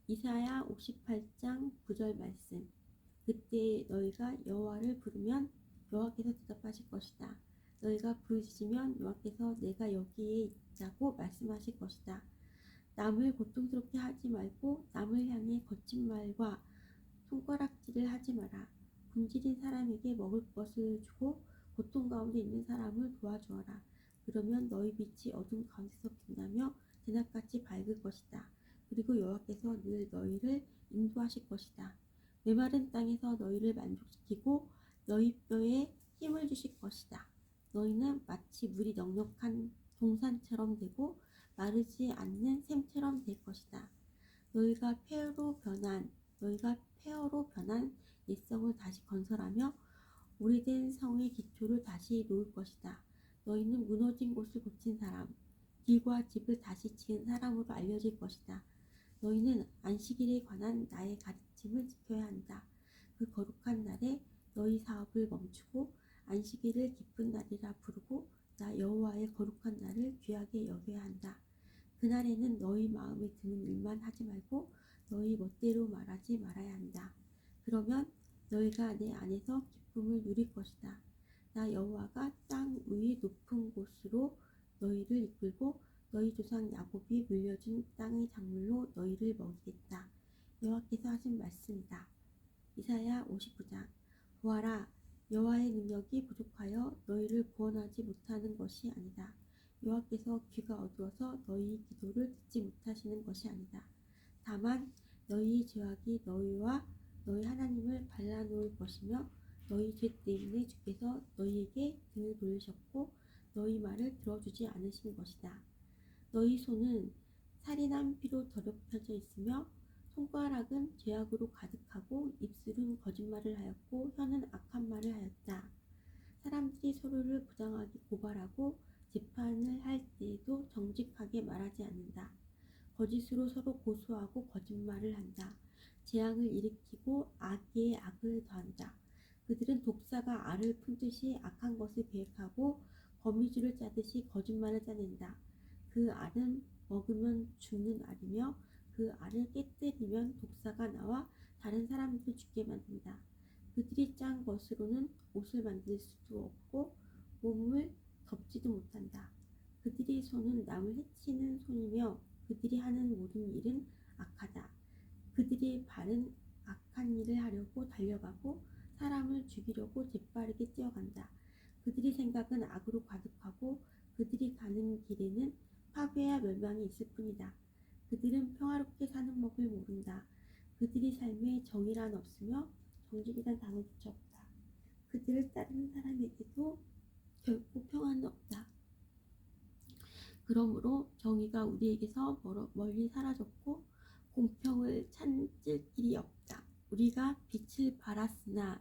이사야 58장 9절 말씀. 그때 너희가 여호와를 부르면 여호와께서 대답하실 것이다. 너희가 부르짖으면 여호와께서 내가 여기에 있다고 말씀하실 것이다. 남을 고통스럽게 하지 말고 남을 향해 거친 말과 손가락질을 하지 마라. 굶주린 사람에게 먹을 것을 주고 고통 가운데 있는 사람을 도와주어라. 그러면 너희 빛이 어둠 가운데서 빛나며 대낮같이 밝을 것이다. 그리고 여호와께서 늘 너희를 인도하실 것이다. 메마른 땅에서 너희를 만족시키고 너희 뼈에 힘을 주실 것이다. 너희는 마치 물이 넉넉한 동산처럼 되고 마르지 않는 샘처럼 될 것이다. 너희가 폐허로 변한 옛성을 다시 건설하며 오래된 성의 기초를 다시 놓을 것이다. 너희는 무너진 곳을 고친 사람, 길과 집을 다시 지은 사람으로 알려질 것이다. 너희는 안식일에 관한 나의 가르침을 지켜야 한다. 그 거룩한 날에 너희 사업을 멈추고 안식일을 기쁜 날이라 부르고 나 여호와의 거룩한 날을 귀하게 여겨야 한다. 그날에는 너희 마음에 드는 일만 하지 말고 너희 멋대로 말하지 말아야 한다. 그러면 너희가 내 안에서 기쁨을 누릴 것이다. 나 여호와가 땅 위의 높은 곳으로 너희를 이끌고 너희 조상 야곱이 물려준 땅의 작물로 너희를 먹이겠다. 여호와께서 하신 말씀이다. 이사야 59장. 보아라, 여호와의 능력이 부족하여 너희를 구원하지 못하는 것이 아니다. 여호와께서 귀가 어두워서 너희 기도를 듣지 못하시는 것이 아니다. 다만 너희 죄악이 너희와 너희 하나님을 발라놓을 것이며 너희 죄 때문에 주께서 너희에게 등을 돌리셨고 너희 말을 들어주지 않으신 것이다. 너희 손은 살인한 피로 더럽혀져 있으며 손가락은 죄악으로 가득하고 입술은 거짓말을 하였고 혀는 악한 말을 하였다. 사람들이 서로를 부당하게 고발하고 재판을 할 때에도 정직하게 말하지 않는다. 거짓으로 서로 고소하고 거짓말을 한다. 재앙을 일으키고 악에 악을 더한다. 그들은 독사가 알을 품듯이 악한 것을 계획하고 거미줄을 짜듯이 거짓말을 짜낸다. 그 알은 먹으면 죽는 알이며 그 알을 깨뜨리면 독사가 나와 다른 사람들을 죽게 만든다. 그들이 짠 것으로는 옷을 만들 수도 없고 몸을 덮지도 못한다. 그들의 손은 남을 해치는 손이며 그들이 하는 모든 일은 악하다. 그들의 발은 악한 일을 하려고 달려가고 사람을 죽이려고 재빠르게 뛰어간다. 그들의 생각은 악으로 가득하고 그들이 가는 길에는 파괴와 멸망이 있을 뿐이다. 그들은 평화롭게 사는 법을 모른다. 그들의 삶에 정의란 없으며 정직이란 단어조차 없다. 그들을 따르는 사람에게도 결코 평안은 없다. 그러므로 정의가 우리에게서 멀리 사라졌고 공평을 찾을 길이 없다. 우리가 빛을 발았으나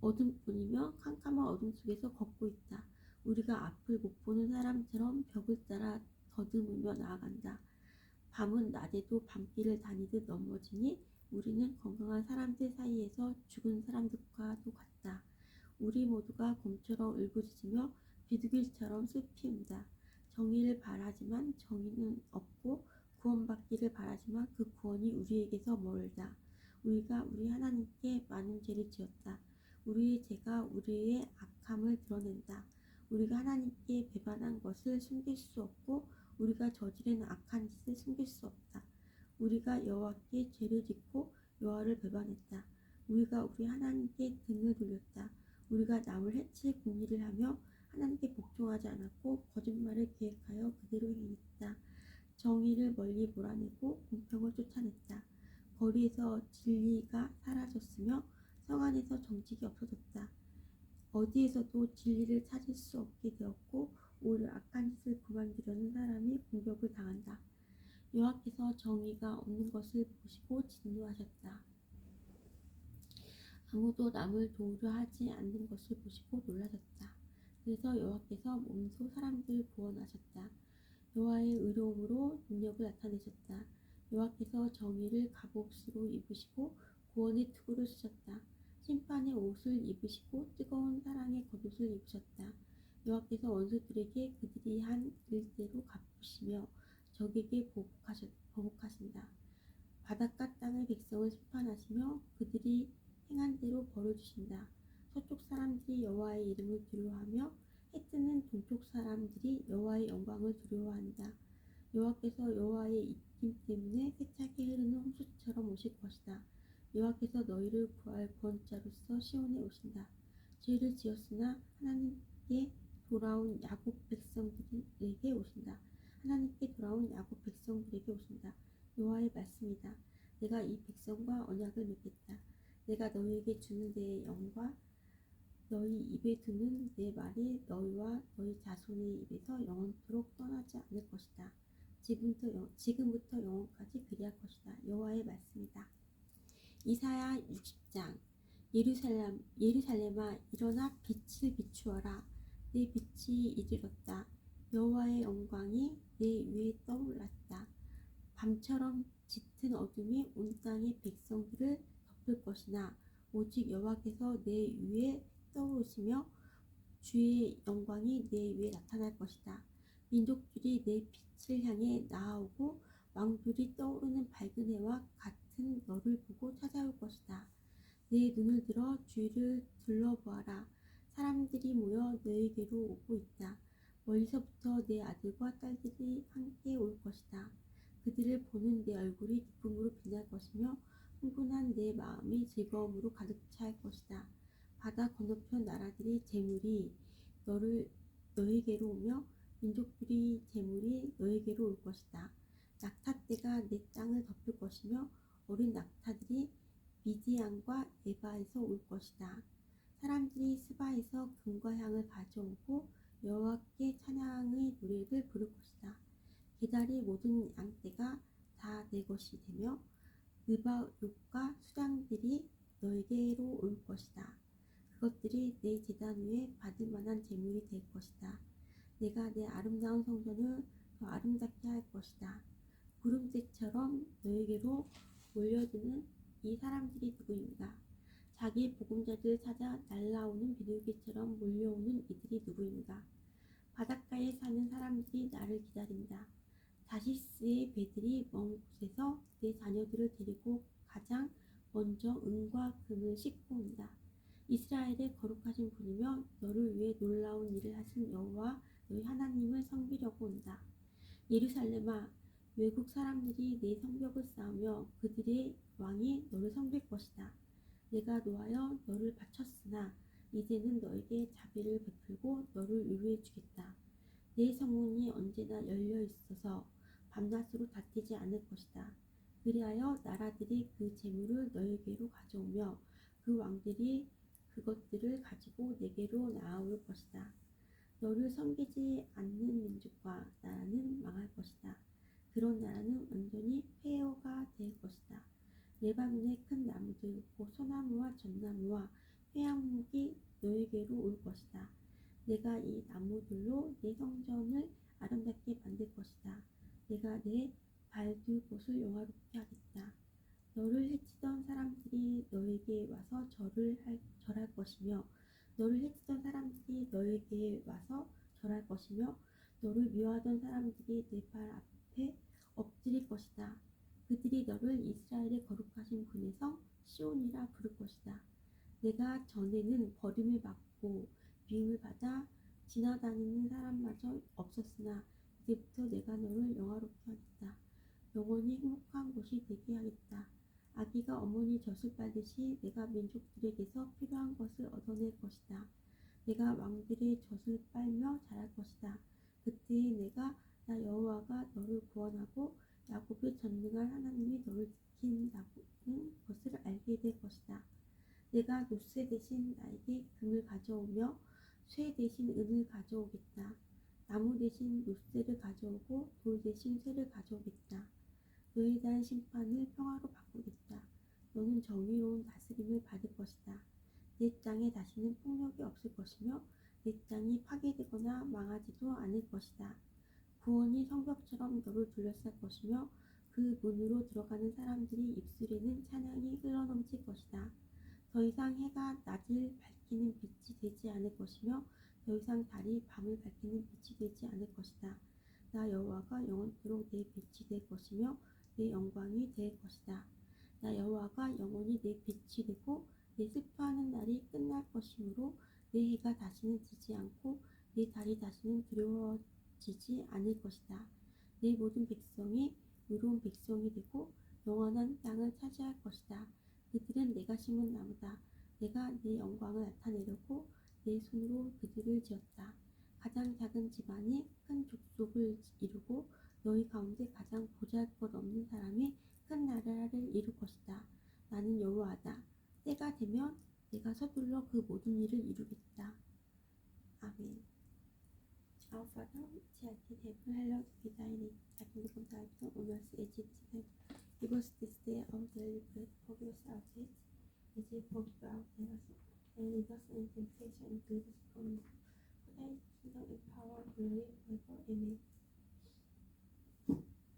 어둠뿐이며 캄캄한 어둠 속에서 걷고 있다. 우리가 앞을 못 보는 사람처럼 벽을 따라 더듬으며 나아간다. 밤은 낮에도 밤길을 다니듯 넘어지니 우리는 건강한 사람들 사이에서 죽은 사람들과도 같다. 우리 모두가 곰처럼 울부짖으며 비둘기처럼 슬피 운다. 정의를 바라지만 정의는 없고 구원받기를 바라지만 그 구원이 우리에게서 멀다. 우리가 우리 하나님께 많은 죄를 지었다. 우리의 죄가 우리의 악함을 드러낸다. 우리가 하나님께 배반한 것을 숨길 수 없고 우리가 저지른 악한 짓을 숨길 수 없다. 우리가 여호와께 죄를 짓고 여호와를 배반했다. 우리가 우리 하나님께 등을 돌렸다. 우리가 남을 해칠 궁리를 하며 하나님께 복종하지 않았고 거짓말을 계획하여 그대로 행했다. 정의를 멀리 몰아내고 공평을 쫓아냈다. 거리에서 진리가 사라졌으며 성 안에서 정직이 없어졌다. 어디에서도 진리를 찾을 수 없게 되었고 오히려 악한 짓을 그만두려는 사람이 공격을 당한다. 여호와께서 정의가 없는 것을 보시고 진노하셨다. 아무도 남을 도우려 하지 않는 것을 보시고 놀라셨다. 그래서 여호와께서 몸소 사람들을 구원하셨다. 여호와의 의로움으로 능력을 나타내셨다. 여호와께서 정의를 갑옷으로 입으시고 구원의 투구를 쓰셨다. 심판의 옷을 입으시고 뜨거운 사랑의 겉옷을 입으셨다. 여호와께서 원수들에게 그들이 한 일대로 갚으시며 적에게 보복하신다. 바닷가 주께서 여호와의 입김 때문에 세차게 흐르는 홍수처럼 오실 것이다. 여호와께서 너희를 구할 구원자로서 시온에 오신다. 죄를 지었으나 하나님께 돌아온 야곱 백성들에게 오신다. 하나님께 돌아온 야곱 백성들에게 오신다. 여호와의 말씀이다. 내가 이 백성과 언약을 맺겠다. 내가 너희에게 주는 내 영과 너희 입에 두는 내 말이 너희와 너희 자손의 입에서 영원토록 떠나지 않을 것이다. 지금부터 영원까지 그리할 것이다. 여호와의 말씀이다. 이사야 60장. 예루살렘아 일어나 빛을 비추어라. 내 빛이 이르렀다. 여호와의 영광이 내 위에 떠올랐다. 밤처럼 짙은 어둠이 온 땅의 백성들을 덮을 것이나 오직 여호와께서 내 위에 떠오르시며 주의 영광이 내 위에 나타날 것이다. 민족들이 내 빛을 향해 나아오고 왕들이 떠오르는 밝은 해와 같은 너를 보고 찾아올 것이다. 내 눈을 들어 주위를 둘러보아라. 사람들이 모여 너에게로 오고 있다. 멀리서부터 내 아들과 딸들이 함께 올 것이다. 그들을 보는 내 얼굴이 기쁨으로 빛날 것이며 흥분한 내 마음이 즐거움으로 가득 찰 것이다. 바다 건너편 나라들이 재물이 너에게로 오며 민족들이 재물이 너에게로 올 것이다. 낙타떼가 내 땅을 덮을 것이며 어린 낙타들이 미디안과 에바에서 올 것이다. 사람들이 스바에서 금과 향을 가져오고 여호와께 찬양의 노래를 부를 것이다. 게달의 모든 양떼가 다 내 것이 되며 느바롯과 수장들이 너에게로 올 것이다. 그것들이 내 제단 위에 받을 만한 재물이 될 것이다. 내가 내 아름다운 성전을 더 아름답게 할 것이다. 구름새처럼 너에게로 몰려드는 이 사람들이 누구인가? 자기 보금자들을 찾아 날아오는 비둘기처럼 몰려오는 이들이 누구인가? 바닷가에 사는 사람들이 나를 기다린다. 다시스의 배들이 먼 곳에서 내 자녀들을 데리고 가장 먼저 은과 금을 싣고 온다. 이스라엘의 거룩하신 분이며 너를 위해 놀라운 일을 하신 여호와 너희 하나님을 섬기려고 온다. 예루살렘아 외국 사람들이 내 성벽을 쌓으며 그들의 왕이 너를 섬길 것이다. 내가 노하여 너를 바쳤으나 이제는 너에게 자비를 베풀고 너를 위로해 주겠다. 내 성문이 언제나 열려 있어서 밤낮으로 닫히지 않을 것이다. 그리하여 나라들이 그 재물을 너에게로 가져오며 그 왕들이 그것들을 가지고 내게로 나아올 것이다. 너를 섬기지 않는 민족과 나라는 망할 것이다. 그런 나라는 완전히 폐허가 될 것이다. 레바논의 큰 나무들 곧 소나무와 전나무와 회양목이 너에게로 올 것이다. 내가 이 나무들로 내 성전을 아름답게 만들 것이다. 내가 내 발둘 곳을 영화롭게 하겠다. 너를 해치던 사람들이 너에게 와서 절할 것이며 너를 해치던 사람들이 너에게 와서 절할 것이며 너를 미워하던 사람들이 내 발 앞에 엎드릴 것이다. 그들이 너를 이스라엘의 거룩하신 분의 성 시온이라 부를 것이다. 내가 전에는 버림을 받고 미움을 받아 지나다니는 사람마저 없었으나 이제부터 내가 너를 영화롭게 하겠다. 영원히 행복한 곳이 되게 하겠다. 아기가 어머니 젖을 빨듯이 내가 민족들에게서 필요한 것을 얻어낼 것이다. 내가 왕들의 젖을 빨며 자랄 것이다. 그때에 내가 나 여호와가 너를 구원하고 야곱의 전능한 하나님이 너를 지킨다는 것을 알게 될 것이다. 내가 노새 대신 나에게 금을 가져오며 쇠 대신 은을 가져오겠다. 나무 대신 노새를 가져오고 돌 대신 쇠를 가져오겠다. 너에 대한 심판을 평화로 바꾸겠다. 너는 정의로운 다스림을 받을 것이다. 내 땅에 다시는 폭력이 없을 것이며 내 땅이 파괴되거나 망하지도 않을 것이다. 구원이 성벽처럼 너를 둘러쌀 것이며 그 문으로 들어가는 사람들이 입술에는 찬양이 흘러넘칠 것이다. 더 이상 해가 낮을 밝히는 빛이 되지 않을 것이며 더 이상 달이 밤을 밝히는 빛이 되지 않을 것이다. 나 여호와가 영원토록 내 빛이 될 것이며 내 영광이 될 것이다. 나 여호와가 영원히 내 빛이 되고 내 슬퍼하는 날이 끝날 것이므로 내 해가 다시는 지지 않고 내 달이 다시는 두려워지지 않을 것이다. 내 모든 백성이 의로운 백성이 되고 영원한 땅을 차지할 것이다. 그들은 내가 심은 나무다. 내가 내 영광을 나타내려고 내 손으로 그들을 지었다. 가장 작은 집안이 큰 족속을 이루고 너희 가운데 가장 보잘것없는 사람이 큰 나라를 이룰 것이다. 나는 여호와다. 때가 되면 내가 서둘러 그 모든 일을 이루겠다. 아멘. Our Father, which art in heaven, hallowed be thy name. Thy kingdom come, thy will be done on earth as it is in heaven. Give us this day our daily bread. Forgive us our